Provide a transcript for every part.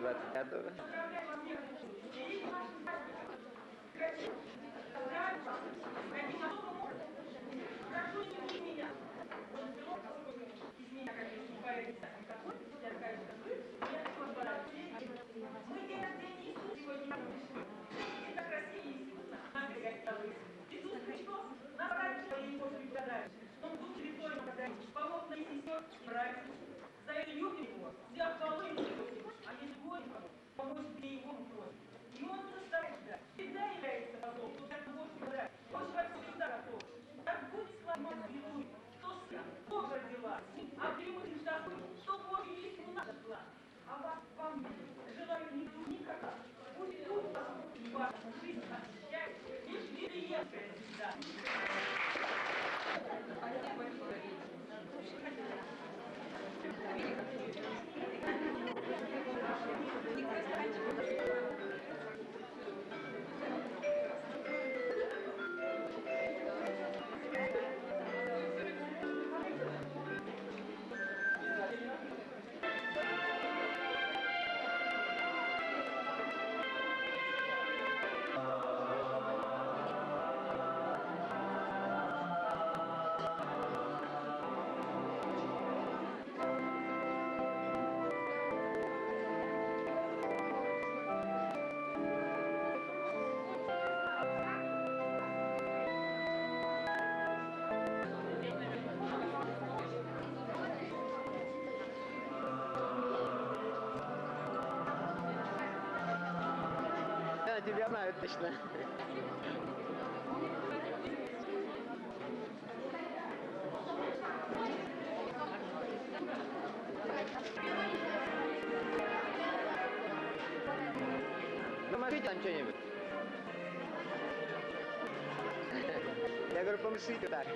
25-го. Иисус Христос набрать своей после подачи. Он Дух Святой нападает, помог найти сестер и братьев. За это любим его, взяв хвалу ему просим, а если горько, помочь для его просим. И он заставит, да, всегда является позом, тут это Божий брат, Божий во всегда готов. Так будет слава Святой, кто сын, Бога родила, а прямым такой, что Божий есть у нас план. А вас, вам, желаю никогда, пусть Дух вас и ваша жизнь освещает, лишь вириенская звезда. Да, тебя знают точно. Помогите там что-нибудь. Я говорю, помашите так.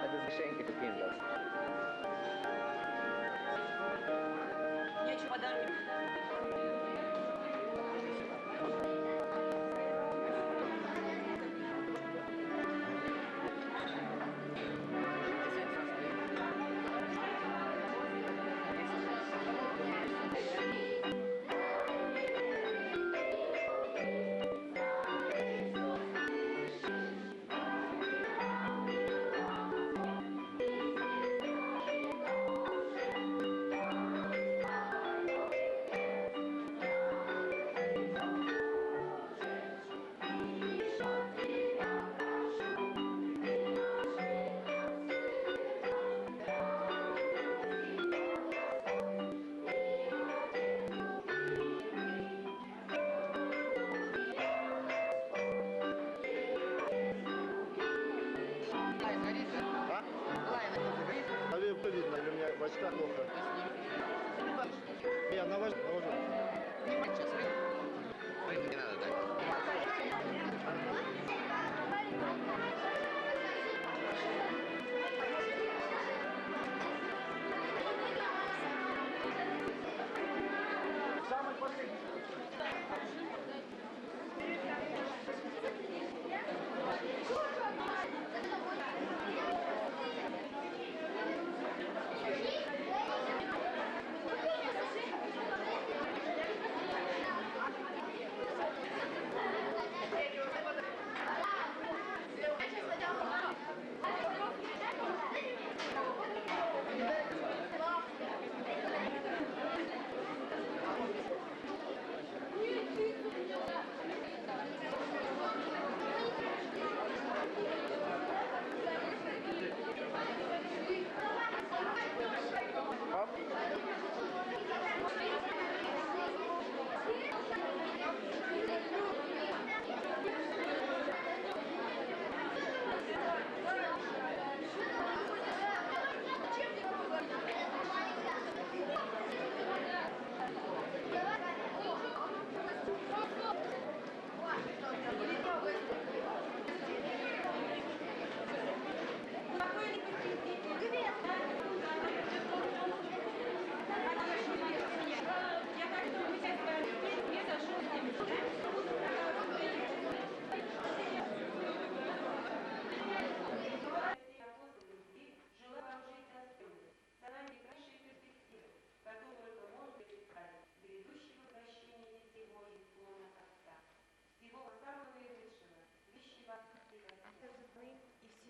Это Шенька каким-то. Нечего подарки.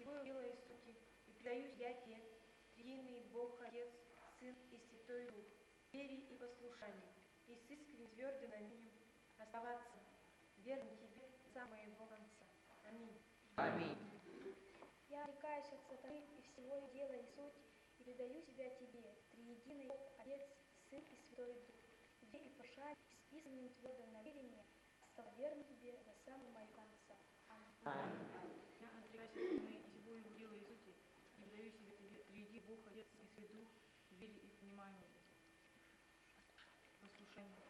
сего делаю суки, и предаю тебя тебе, единый Бог, Отец, Сын и Святой Дух, вере и послушанию, и с искренним твердым намерением оставаться верным тебе до самого конца. Аминь. Аминь. Я отрекаюсь от сатаны и всего дела и суть, и предаю себя тебе, триединый Бог, Отец, Сын и Святой Дух, где и пошаг с искренним твердым намерением стал верным тебе до самого моего конца. Аминь. Я отрекаюсь от сатаны и всего его дела и сути, и предаю себя тебе, триеди Бог, Отец и Святой Дух, вере и пониманию, послушанию,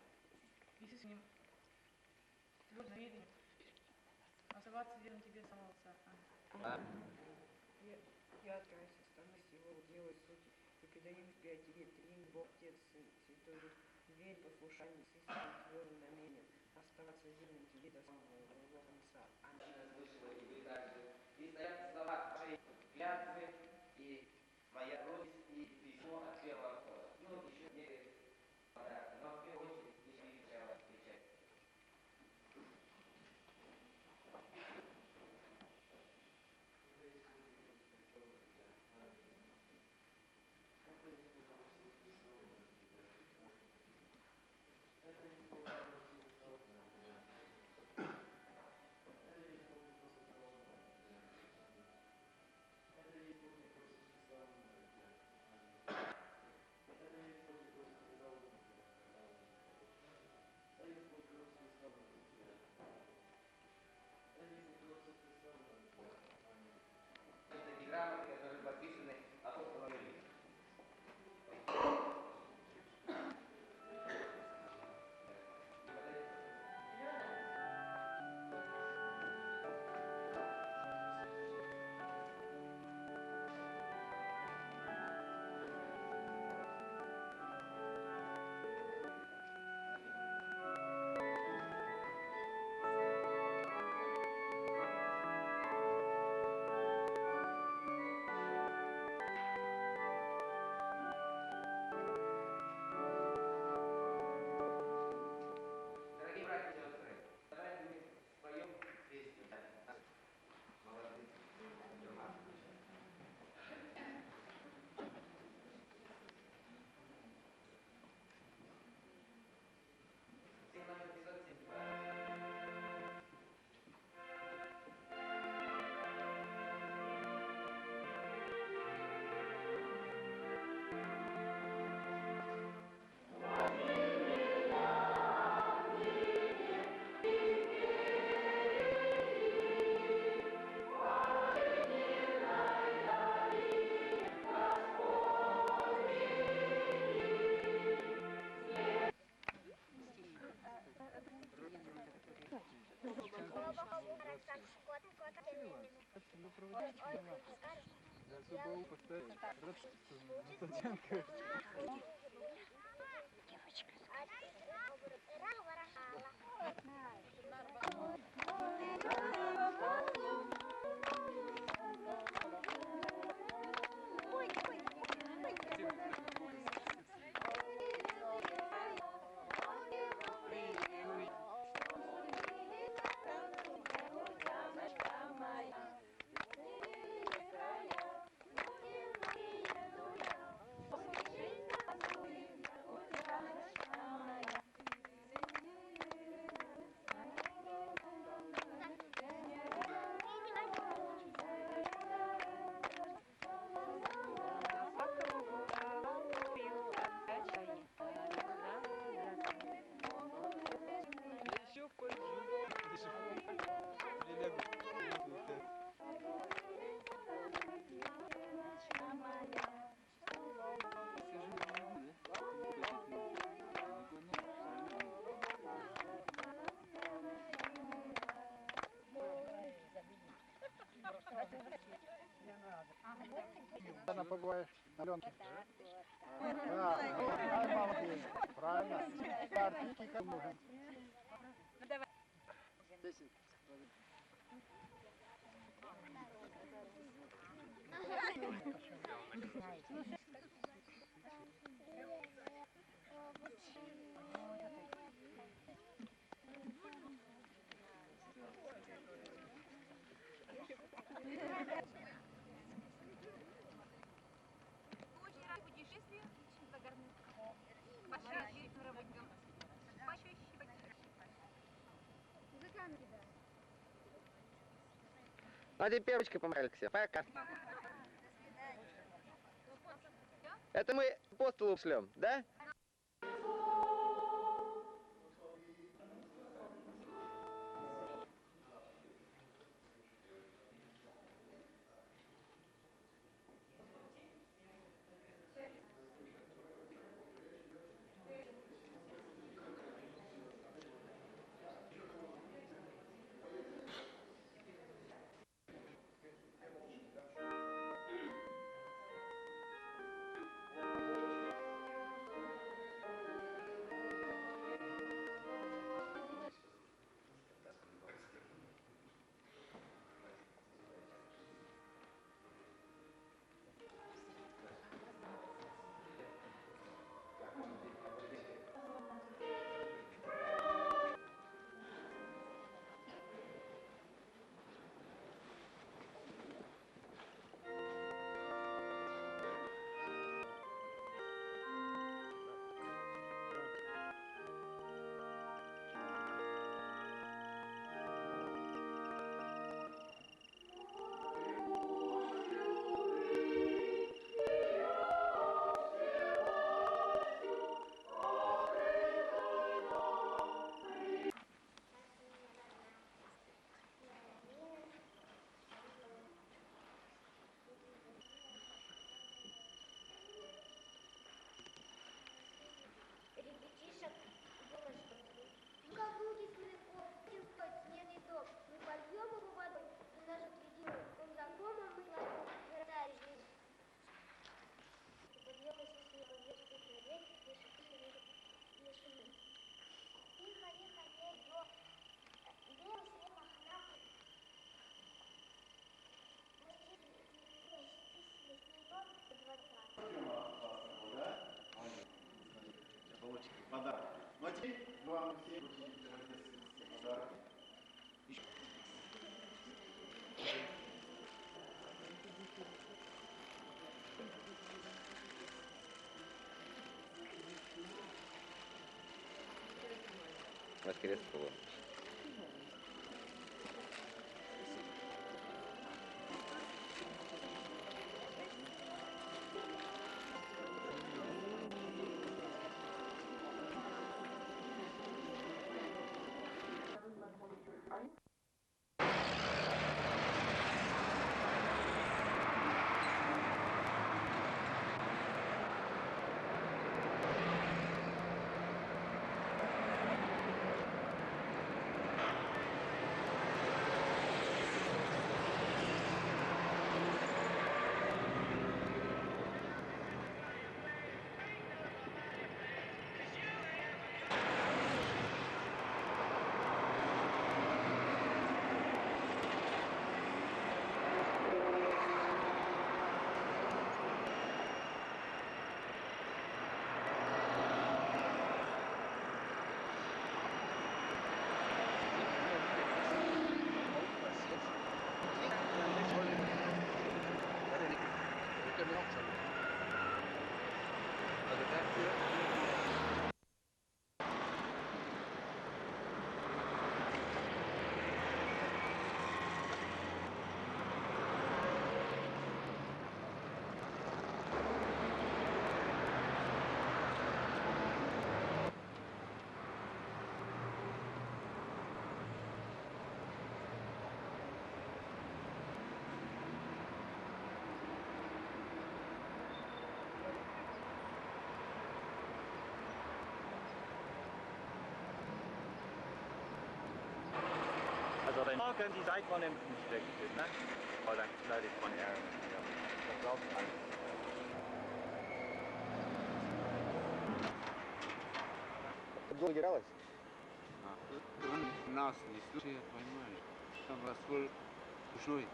и с искренним твердым намерением оставаться верным тебе до самого конца. Аминь. Я отрекаюсь от сатаны всего дела и сути, и предаю тебя тебе, триединый Бог, Отец, Сын, Святой Дух, верь, послушание, с истинным твердым намерением оставаться верным тебе до самого моего конца. Аминь. Слышала, и вы также. И стоят слова твоей клятвы, и моя просьба, и письмо от первого автора. Ну, еще не подарка, но в первую очередь, если сначала отвечать. Это грамоты, которые подписаны апостолом Ильей. Дорогие братья и сестры, давайте мы споем песню молодых герман. Песня номер 572. Я забыл поставить. Татьянка. Еще Она побываешь на Ленке. Да, правильно. Стартики как нужен. 10. А теперь ручкой помахали все. Пока. Это мы по столу шлем, да? Ребятишек было что-то. Ну, как будет легко, один стоит снежный дом. Мы польем его водой, и нашу тредину. Он знакомым мы возьмем, города жили. Подъемась со снегом, вверх тут наверх, не шуми. Тихо, тихо, не идет. Белый снег мохнатый. Подарок. Ну а теперь вам все вручить рождественские подарки. Воскресного. Also wenn morgen die Seite im Stecken ist, ne? Oh, dann schneide ich von R. Ja. Das glaubt alles. Долго игралась? Он нас не слушает, понимаешь? Там раствор ушной.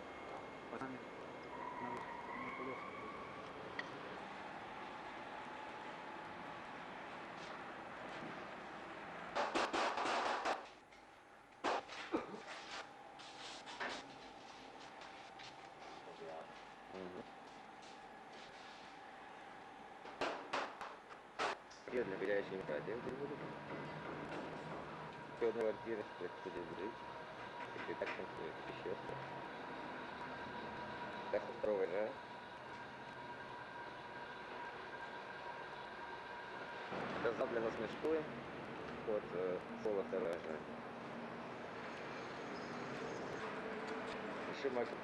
Пацаны, на полоску. Привет для горячей инфрачерчной. Еще одна квартира, 109. И так танцует еще что. Так со второго этажа. Сказал для насмешкуем от пола второго этажа. Еще максимум.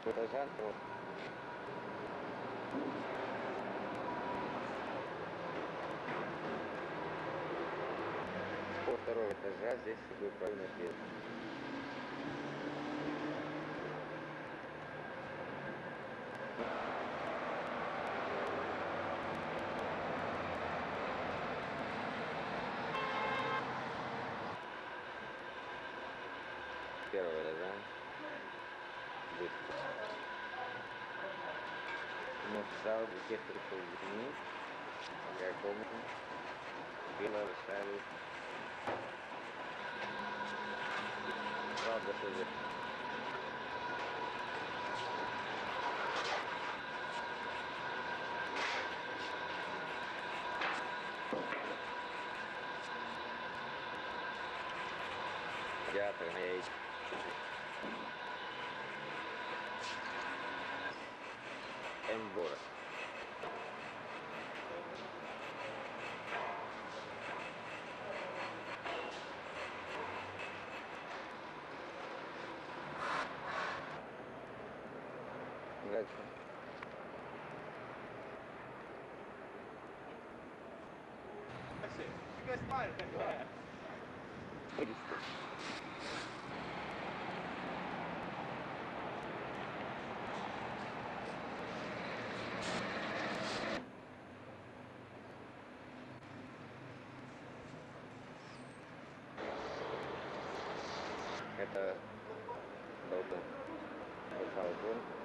Этажа, вот. С второго этажа здесь будет правильный ответ. С первого этажа будет. Но в зал, где пришел вниз, такая комната, белая шарик. Правда, что же. Театр моей. М-город. Дальше. Это балкон. Балкон.